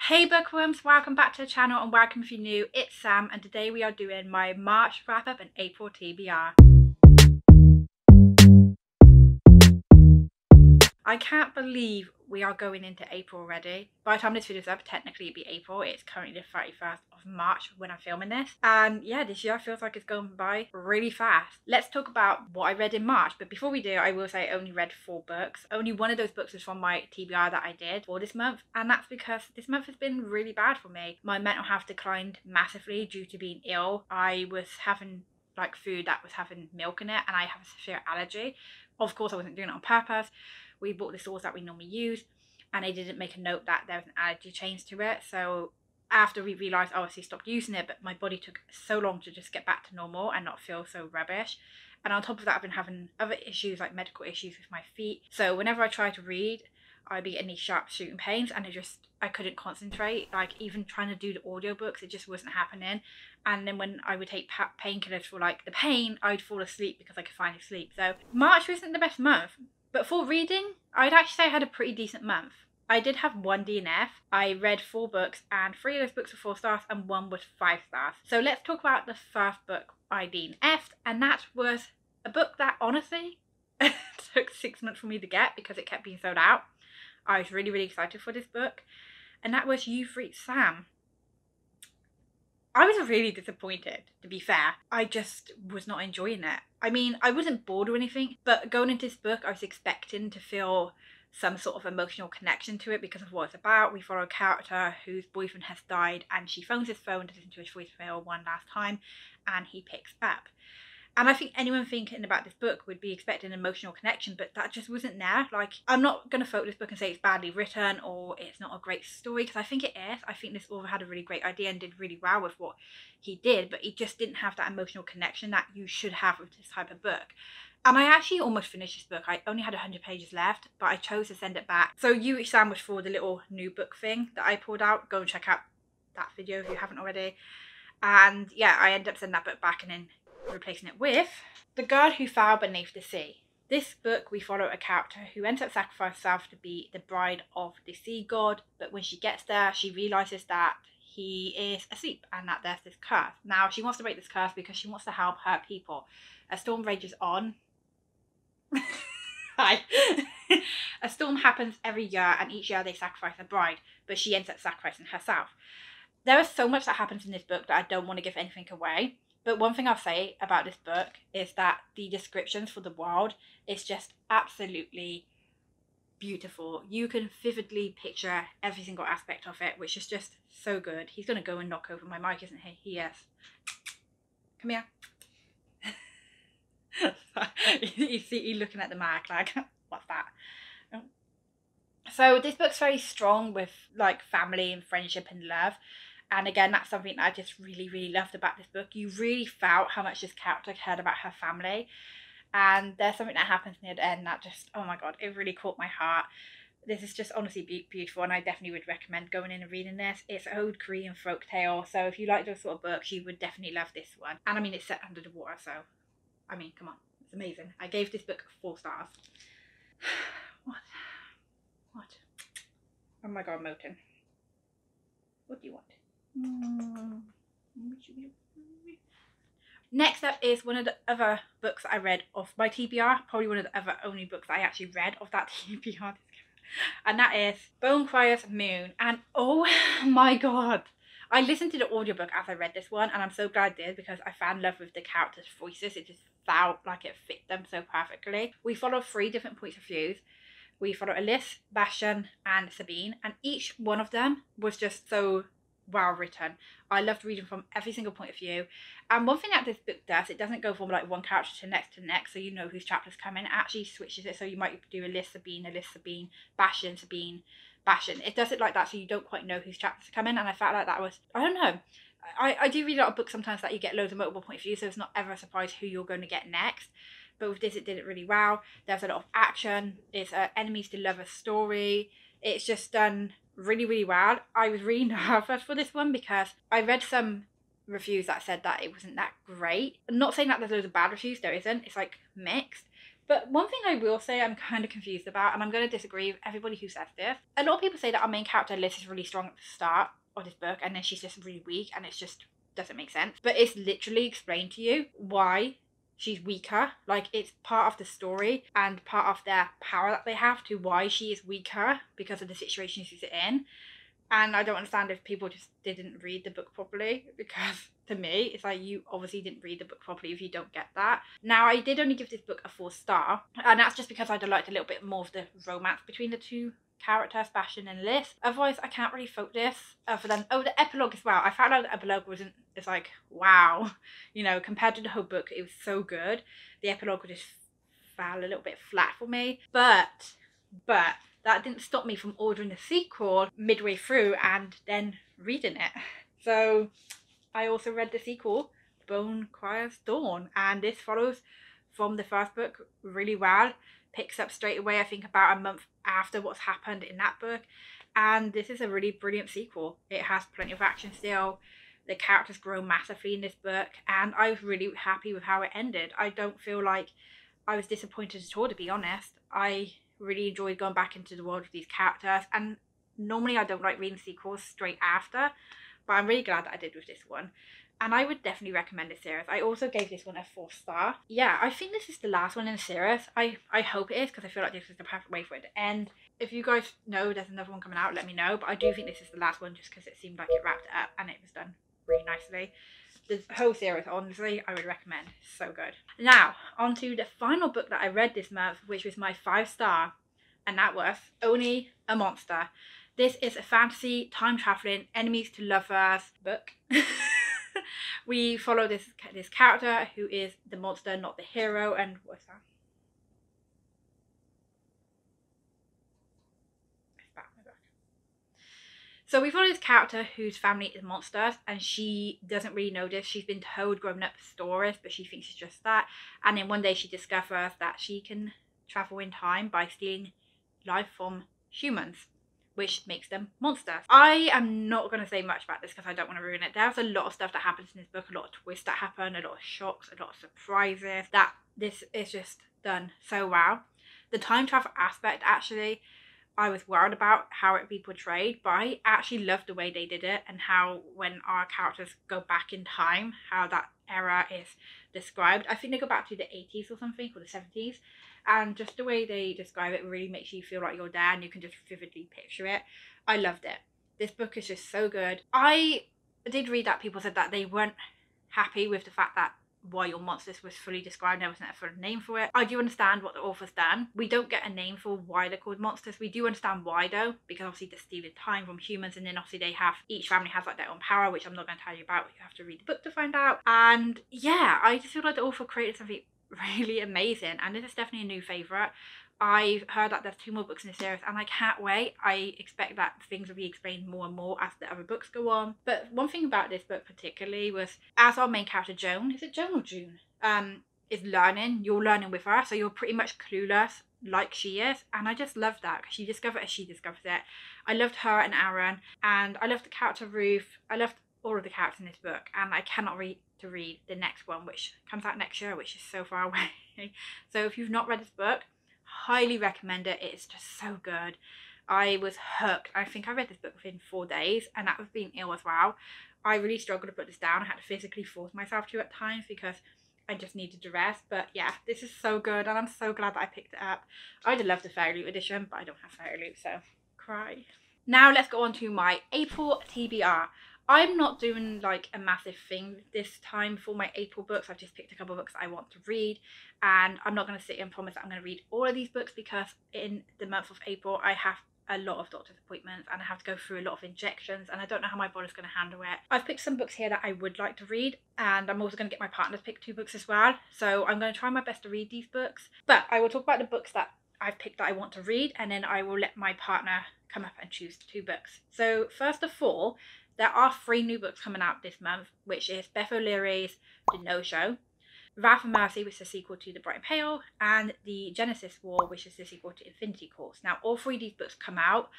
Hey Bookworms, welcome back to the channel and welcome if you're new, it's Sam and today we are doing my March wrap up and April TBR. I can't believe we are going into April already. By the time this video is up, technically it'd be April. It's currently the 31st of March when I'm filming this. And yeah, this year feels like it's going by really fast. Let's talk about what I read in March. But before we do, I will say I only read 4 books. Only one of those books was from my TBR that I did for this month. And that's because this month has been really bad for me. My mental health declined massively due to being ill. I was having like food that was having milk in it and I have a severe allergy. Of course I wasn't doing it on purpose. We bought the sauce that we normally use and they didn't make a note that there was an allergy change to it. So after we realised I obviously stopped using it, but my body took so long to just get back to normal and not feel so rubbish. And on top of that, I've been having other issues like medical issues with my feet. So whenever I try to read, I'd be getting these sharp shooting pains and I couldn't concentrate. Like even trying to do the audiobooks, it just wasn't happening. And then when I would take painkillers for like the pain, I'd fall asleep because I could finally sleep. So March wasn't the best month. But for reading, I'd actually say I had a pretty decent month. I did have 1 DNF. I read 4 books and 3 of those books were 4 stars and 1 was 5 stars. So let's talk about the first book I DNF'd, and that was a book that honestly took 6 months for me to get because it kept being sold out. I was really excited for this book, and that was You've Reached Sam. I was really disappointed, to be fair. I just was not enjoying it. I mean, I wasn't bored or anything, but going into this book, I was expecting to feel some sort of emotional connection to it because of what it's about. We follow a character whose boyfriend has died and she phones his phone to listen to his voicemail one last time and he picks up. And I think anyone thinking about this book would be expecting an emotional connection, but that just wasn't there. Like, I'm not going to quote this book and say it's badly written or it's not a great story, because I think it is. I think this author had a really great idea and did really well with what he did, but he just didn't have that emotional connection that you should have with this type of book. And I actually almost finished this book. I only had 100 pages left, but I chose to send it back. So You Reached Sam was for the little new book thing that I pulled out. Go and check out that video if you haven't already. And yeah, I ended up sending that book back and then replacing it with The Girl Who Fell Beneath the Sea. This book, we follow a character who ends up sacrificing herself to be the bride of the sea god, but when she gets there, she realises that he is asleep and that there's this curse. Now, she wants to break this curse because she wants to help her people. A storm rages on. Hi. A storm happens every year and each year they sacrifice a bride, but she ends up sacrificing herself. There is so much that happens in this book that I don't want to give anything away. But one thing I'll say about this book is that the descriptions for the world is just absolutely beautiful. You can vividly picture every single aspect of it, which is just so good. He's going to go and knock over my mic, isn't he? He is. Come here. You see, you're looking at the mic like, what's that? So this book's very strong with like family and friendship and love. And again, that's something that I just really loved about this book. You really felt how much this character cared about her family. And there's something that happens near the end that just, oh my god, it really caught my heart. This is just honestly beautiful, and I definitely would recommend going in and reading this. It's an old Korean folktale, so if you like those sort of books, you would definitely love this one. And I mean, it's set under the water, so I mean, come on, it's amazing. I gave this book 4 stars. What? Oh my god, Moten. What do you want? Next up is one of the other books I read of my TBR, probably one of the other only books I actually read of that TBR, and that is Bone Crier's Moon. And oh my god, I listened to the audiobook as I read this one, and I'm so glad I did because I found love with the characters' voices. It just felt like it fit them so perfectly. We follow 3 different points of views. We follow Elise, Bastian and Sabine, and each one of them was just so well written. I loved reading from every single point of view. And one thing that this book does, it doesn't go from like one character to next, so you know whose chapters come in. It actually switches it, so you might do Elise, Sabine, Bastian, Sabine, Bastian. It does it like that, so you don't quite know whose chapters come in. And I felt like that was, I don't know, I do read a lot of books sometimes that you get loads of multiple point of view, so it's not ever a surprise who you're going to get next. But with this, it did it really well. There's a lot of action. It's an enemies to lovers story. It's just done really well. I was really nervous for this one because I read some reviews that said that it wasn't that great. I'm not saying that there's loads of bad reviews, there isn't. It's like mixed. But one thing I will say I'm kind of confused about, and I'm going to disagree with everybody who says this. A lot of people say that our main character Liz is really strong at the start of this book, and then she's just really weak, and it's just doesn't make sense. But it's literally explained to you why she's weaker. Like, it's part of the story and part of their power that they have to why she is weaker because of the situation she's in. And I don't understand if people just didn't read the book properly, because to me, it's like, you obviously didn't read the book properly if you don't get that. Now, I did only give this book a 4-star, and that's just because I'd liked a little bit more of the romance between the two characters, Bastion and Liz. Otherwise, I can't really fault this other than, oh, the epilogue as well. I found out the epilogue wasn't, it's like, wow. You know, compared to the whole book, it was so good. The epilogue just fell a little bit flat for me. But that didn't stop me from ordering the sequel midway through and then reading it. So I also read the sequel, Bone Choir's Dawn, and this follows from the first book really well. Picks up straight away, I think about a month after what's happened in that book. And this is a really brilliant sequel. It has plenty of action still. The characters grow massively in this book, and I was really happy with how it ended. I don't feel like I was disappointed at all, to be honest. I really enjoyed going back into the world of these characters, and normally I don't like reading sequels straight after, but I'm really glad that I did with this one, and I would definitely recommend this series. I also gave this one a 4-star. Yeah, I think this is the last one in the series. I hope it is, because I feel like this is the perfect way for it to end. If you guys know there's another one coming out, let me know, but I do think this is the last one just because it seemed like it wrapped it up and it was done really nicely. The whole series, honestly, I would recommend. So good. Now, on to the final book that I read this month, which was my 5-star, and that was Only a Monster. This is a fantasy, time-traveling, enemies to lovers book. We follow this character who is the monster, not the hero, and what's that? So we follow this character whose family is monsters, and she doesn't really know this. She's been told growing up stories, but she thinks it's just that. And then one day she discovers that she can travel in time by stealing life from humans, which makes them monsters. I am not going to say much about this because I don't want to ruin it. There's a lot of stuff that happens in this book, a lot of twists that happen, a lot of shocks, a lot of surprises. That this is just done so well. The time travel aspect, actually, I was worried about how it would be portrayed, but I actually loved the way they did it, and how when our characters go back in time, how that era is described. I think they go back to the 80s or something, or the 70s, and just the way they describe it really makes you feel like you're there and you can just vividly picture it. I loved it. This book is just so good. I did read that people said that they weren't happy with the fact that why your monsters was fully described, there wasn't a full name for it. I do understand what the author's done. We don't get a name for why they're called monsters. We do understand why though, because obviously they're stealing time from humans, and then obviously they have, each family has like their own power, which I'm not going to tell you about. You have to read the book to find out. And yeah, I just feel like the author created something really amazing, and this is definitely a new favourite. I've heard that there's 2 more books in the series, and I can't wait. I expect that things will be explained more and more as the other books go on. But one thing about this book particularly was, as our main character Joan, is it Joan or June? Is learning, you're learning with her, so you're pretty much clueless like she is, and I just love that because you discover it as she discovers it. I loved her and Aaron, and I loved the character Ruth. I loved all of the characters in this book, and I cannot wait to read the next one, which comes out next year, which is so far away. So if you've not read this book, highly recommend it. It's just so good. I was hooked. I think I read this book within 4 days, and that was being ill as well. I really struggled to put this down. I had to physically force myself to at times because I just needed to rest. But yeah, this is so good, and I'm so glad that I picked it up. I'd have loved the Fairy Loot edition, but I don't have Fairy Loot, so cry. Now let's go on to my April TBR. I'm not doing like a massive thing this time for my April books. I've just picked a couple of books I want to read, and I'm not going to sit and promise that I'm going to read all of these books, because in the month of April I have a lot of doctor's appointments and I have to go through a lot of injections, and I don't know how my body's going to handle it. I've picked some books here that I would like to read, and I'm also going to get my partner to pick 2 books as well, so I'm going to try my best to read these books. But I will talk about the books that I've picked that I want to read, and then I will let my partner come up and choose 2 books. So first of all, there are 3 new books coming out this month, which is Beth O'Leary's The No-Show, Wrath and Mercy, which is a sequel to The Bright and Pale, and The Genesis War, which is the sequel to Infinity Course. Now, all 3 of these books come out,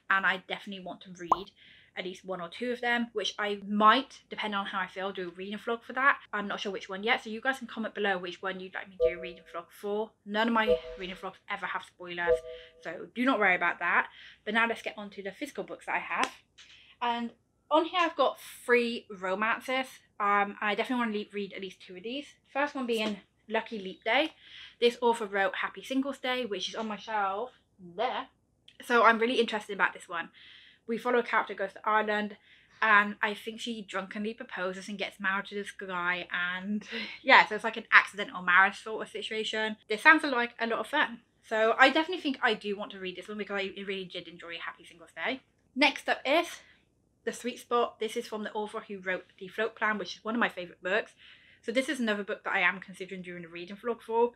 and I definitely want to read. at least 1 or 2 of them, which I might, depending on how I feel, do a reading vlog for that. I'm not sure which one yet, so you guys can comment below which one you'd like me to do a reading vlog for. None of my reading vlogs ever have spoilers, so do not worry about that. But now let's get on to the physical books that I have. And on here I've got 3 romances. I definitely want to read at least 2 of these. First one being Lucky Leap Day. This author wrote Happy Singles Day, which is on my shelf there. So I'm really interested about this one. We follow a character who goes to Ireland, and I think she drunkenly proposes and gets married to this guy, and yeah, so it's like an accidental marriage sort of situation. This sounds like a lot of fun. So I definitely think I do want to read this one because I really did enjoy Happy Singles Day. Next up is The Sweet Spot. This is from the author who wrote The Float Plan, which is one of my favourite books. So this is another book that I am considering doing a reading vlog for,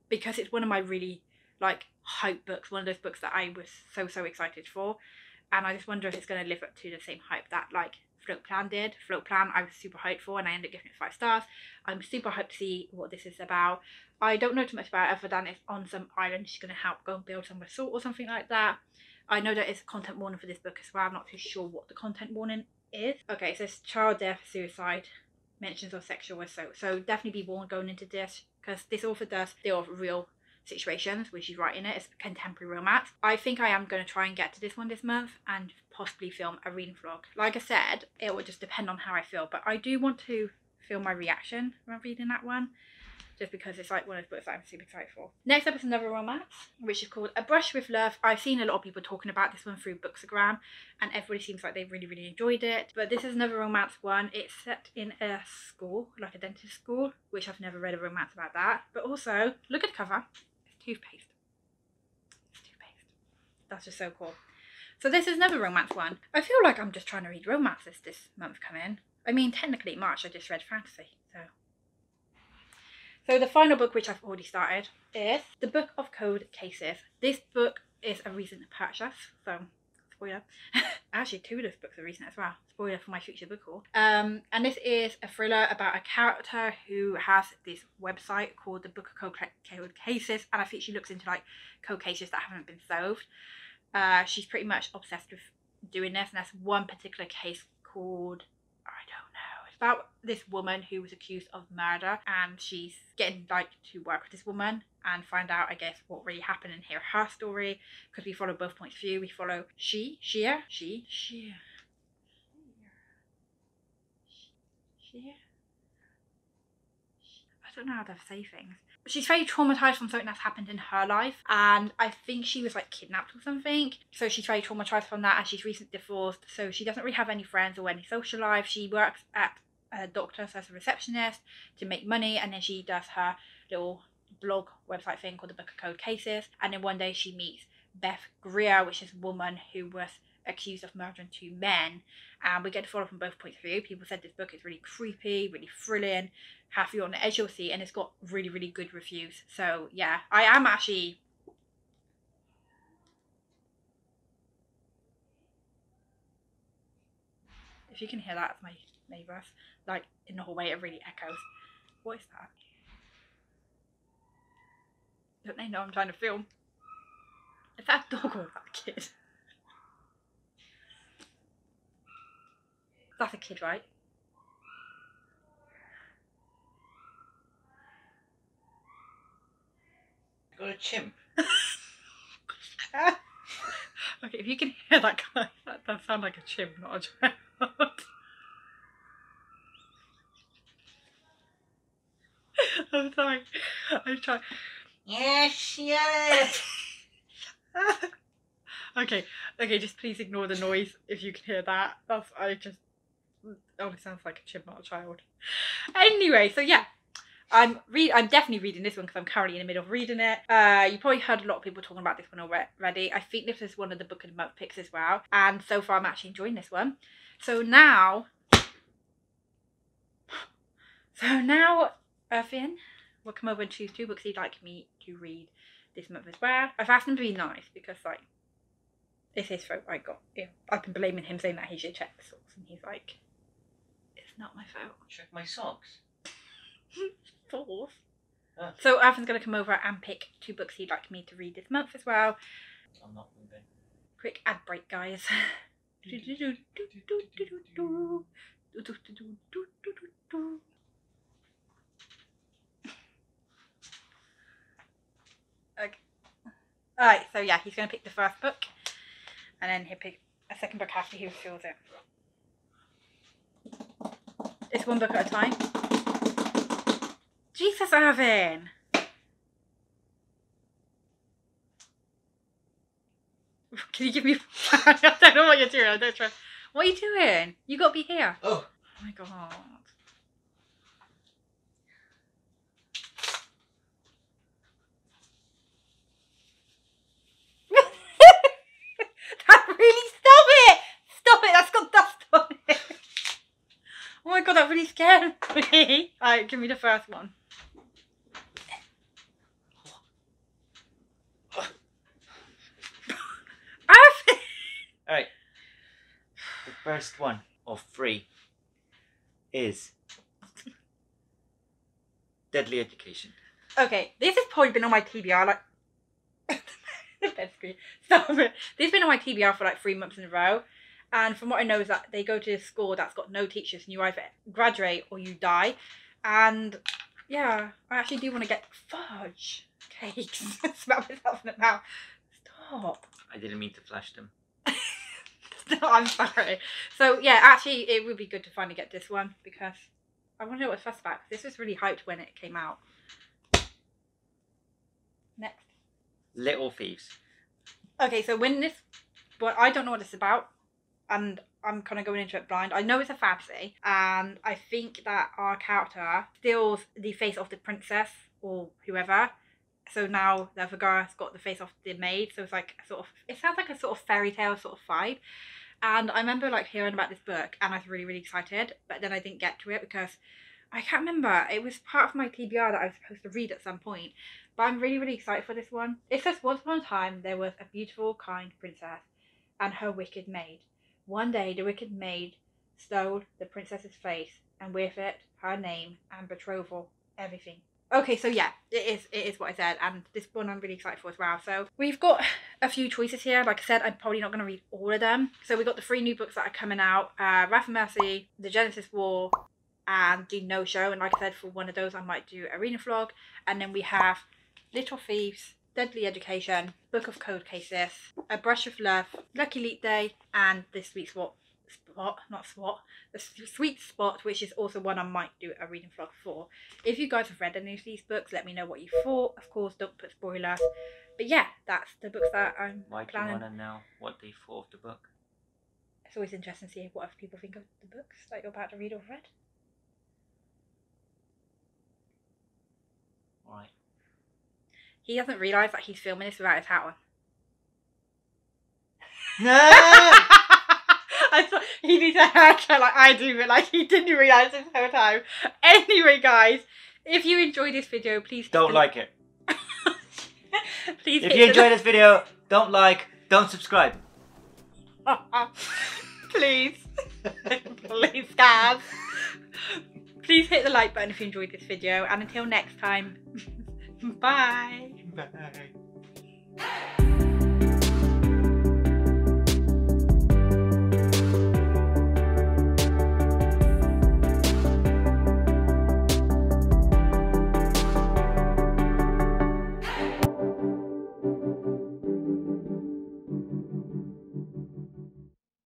because it's one of my really like hype books, one of those books that I was so excited for, and I just wonder if it's going to live up to the same hype that like Float Plan did. Float Plan I was super hyped for, and I ended up giving it 5 stars. I'm super hyped to see what this is about. I don't know too much about it other than it's on some island. She's going to help go and build some resort or something like that. I know that it's a content warning for this book as well. I'm not too sure what the content warning is. Okay, so it's child death, suicide, mentions of sexual assault. So definitely be warned going into this, because this author does deal with real situations when she's writing it. It's contemporary romance. I think I am going to try and get to this one this month and possibly film a reading vlog. Like I said, it will just depend on how I feel, but I do want to film my reaction when I'm reading that one, just because it's like one of those books that I'm super excited for. Next up is another romance, which is called A Brush with Love. I've seen a lot of people talking about this one through Bookstagram, and everybody seems like they really enjoyed it. But this is another romance one. It's set in a school, like a dentist school, which I've never read a romance about that. But also, look at the cover. It's toothpaste. It's toothpaste. That's just so cool. So this is another romance one. I feel like I'm just trying to read romances this month coming. I mean, technically March I just read fantasy, So the final book, which I've already started, is The Book of Cold Cases. This book is a recent purchase, so spoiler. Actually, 2 of those books are recent as well. Spoiler for my future book haul. And this is a thriller about a character who has this website called The Book of Cold Cases, and I think she looks into like cold cases that haven't been solved. She's pretty much obsessed with doing this, and there's one particular case called, about this woman who was accused of murder, and she's getting like to work with this woman and find out, I guess, what really happened and hear her story, because we follow both points of view. We follow Shea. I don't know how to say things. She's very traumatized from something that's happened in her life, and I think she was like kidnapped or something. So she's very traumatized from that, and she's recently divorced, so she doesn't really have any friends or any social life. She works at a doctor's as a receptionist to make money, and then she does her little blog website thing called The Book of Cold Cases. And then one day she meets Beth Greer, which is a woman who was accused of murdering 2 men, and we get to follow from both points of view. People said this book is really creepy, really thrilling, have you on the edge of your seat, and it's got really good reviews. So yeah, I am actually if you can hear that, it's my neighbours like in the hallway. It really echoes. What is that? Don't they know I'm trying to film? Is that a dog or is that a kid? That's a kid, right? Got a chimp. Okay, if you can hear that guy, that does sound like a chimp, not a child. I'm sorry. I'm trying. Yes. Okay, just please ignore the noise if you can hear that. Oh, it sounds like a chimp, not a child. Anyway, so yeah, I'm definitely reading this one because I'm currently in the middle of reading it. You probably heard a lot of people talking about this one already. I think this is one of the book of the month picks as well, and so far I'm actually enjoying this one. So now, Finn will come over and choose 2 books he'd like me to read this month as well. I've asked him to be nice because like it's his fault. I've been blaming him, saying that he should check the socks, and he's like, it's not my fault. Check my socks. Fourth. So Arthur's going to come over and pick 2 books he'd like me to read this month as well. I'm not moving. Quick ad break, guys. Okay. Alright, so yeah, he's going to pick the first book, and then he'll pick a second book after he reveals it. It's one book at a time. Jesus, Irvin! Can you give me... I don't know what you're doing. I don't trust. What are you doing? You got to be here. Oh. Oh my god. That really... Stop it! Stop it! That's got dust on it. Oh my god, that really scared me. Alright, give me the first one. Alright. The first one of 3 is Deadly Education. Okay, this has probably been on my TBR like... Stop it. This has been on my TBR for like 3 months in a row. And from what I know is that they go to a school that's got no teachers and you either graduate or you die. And yeah, I actually do want to get fudge cakes. Smell myself in the mouth. Stop. I didn't mean to flash them. No, I'm sorry. So yeah, actually it would be good to finally get this one because I want to know what it's fussed about. This was really hyped when it came out. Next. Little Thieves. Okay, so when this... Well, I don't know what it's about. And I'm kind of going into it blind. I know it's a fantasy. And I think that our character steals the face of the princess or whoever. So now the other girl's got the face of the maid. So it's like a sort of... It sounds like a sort of fairy tale sort of vibe. And I remember like hearing about this book and I was really, really excited. But then I didn't get to it because I can't remember. It was part of my TBR that I was supposed to read at some point. But I'm really, really excited for this one. It says, once upon a time, there was a beautiful, kind princess and her wicked maid. One day, the wicked maid stole the princess's face and with it, her name and betrothal, everything. Okay, so yeah, it is what I said, and this one I'm really excited for as well. So we've got a few choices here. Like I said, I'm probably not going to read all of them. So we've got the 3 new books that are coming out, Wrath and Mercy, The Genesis War, and The No Show. And like I said, for one of those, I might do Arena Vlog. And then we have Little Thieves, Deadly Education, Book of Code Cases, A Brush of Love, Lucky Leap Day, and The Sweet Spot, The Sweet Spot, which is also one I might do a reading vlog for. If you guys have read any of these books, let me know what you thought. Of course, don't put spoilers. But yeah, that's the books that I'm Why do planning. you want to know what they thought of the book? It's always interesting to see what other people think of the books that you're about to read or read. Alright. He doesn't realise that he's filming this without his hat on. No! I thought he needs a haircut like I do, but like he didn't realise this whole time. Anyway, guys, if you enjoyed this video, please Don't like it. Please. If you enjoyed this video, don't like, don't subscribe. Please. Please, guys. Please hit the like button if you enjoyed this video, and until next time, bye. Bye.